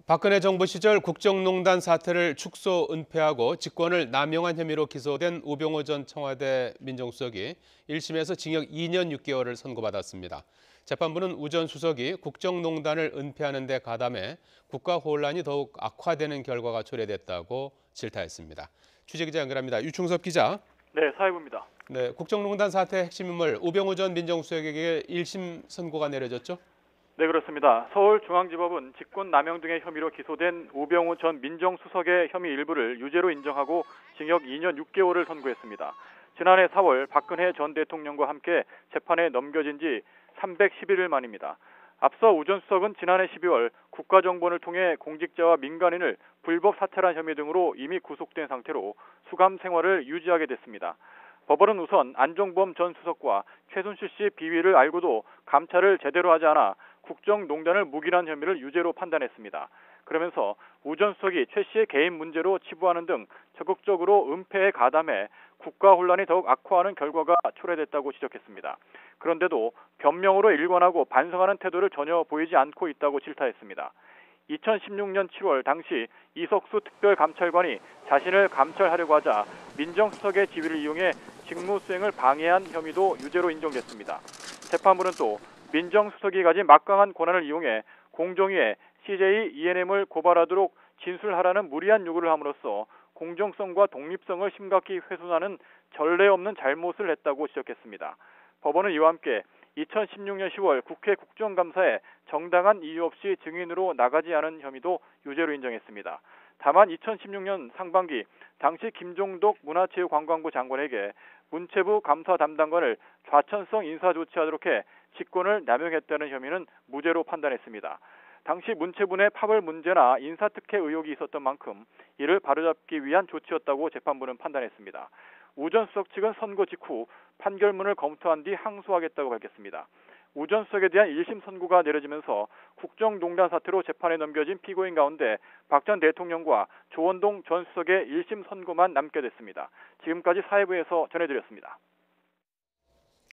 박근혜 정부 시절 국정농단 사태를 축소 은폐하고 직권을 남용한 혐의로 기소된 우병우 전 청와대 민정수석이 1심에서 징역 2년 6개월을 선고받았습니다. 재판부는 우 전 수석이 국정농단을 은폐하는 데 가담해 국가 혼란이 더욱 악화되는 결과가 초래됐다고 질타했습니다. 취재기자 연결합니다. 유충섭 기자. 네, 사회부입니다. 네, 국정농단 사태의 핵심 인물 우병우 전 민정수석에게 1심 선고가 내려졌죠? 네, 그렇습니다. 서울중앙지법은 직권남용 등의 혐의로 기소된 우병우 전 민정수석의 혐의 일부를 유죄로 인정하고 징역 2년 6개월을 선고했습니다. 지난해 4월 박근혜 전 대통령과 함께 재판에 넘겨진 지 311일 만입니다. 앞서 우 전 수석은 지난해 12월 국가정보원을 통해 공직자와 민간인을 불법 사찰한 혐의 등으로 이미 구속된 상태로 수감 생활을 유지하게 됐습니다. 법원은 우선 안종범 전 수석과 최순실 씨 비위를 알고도 감찰을 제대로 하지 않아 국정농단을 묵인한 혐의를 유죄로 판단했습니다. 그러면서 우 전 수석이 최 씨의 개인 문제로 치부하는 등 적극적으로 은폐에 가담해 국가 혼란이 더욱 악화하는 결과가 초래됐다고 지적했습니다. 그런데도 변명으로 일관하고 반성하는 태도를 전혀 보이지 않고 있다고 질타했습니다. 2016년 7월 당시 이석수 특별감찰관이 자신을 감찰하려고 하자 민정수석의 지위를 이용해 직무 수행을 방해한 혐의도 유죄로 인정됐습니다. 재판부는 또 민정수석이 가진 막강한 권한을 이용해 공정위에 CJ ENM을 고발하도록 진술하라는 무리한 요구를 함으로써 공정성과 독립성을 심각히 훼손하는 전례 없는 잘못을 했다고 지적했습니다. 법원은 이와 함께 2016년 10월 국회 국정감사에 정당한 이유 없이 증인으로 나가지 않은 혐의도 유죄로 인정했습니다. 다만 2016년 상반기 당시 김종덕 문화체육관광부 장관에게 문체부 감사 담당관을 좌천성 인사 조치하도록 해 직권을 남용했다는 혐의는 무죄로 판단했습니다. 당시 문체부 내 파벌 문제나 인사특혜 의혹이 있었던 만큼 이를 바로잡기 위한 조치였다고 재판부는 판단했습니다. 우 전 수석 측은 선고 직후 판결문을 검토한 뒤 항소하겠다고 밝혔습니다. 우 전 수석에 대한 1심 선고가 내려지면서 국정농단 사태로 재판에 넘겨진 피고인 가운데 박 전 대통령과 조원동 전 수석의 1심 선고만 남게 됐습니다. 지금까지 사회부에서 전해드렸습니다.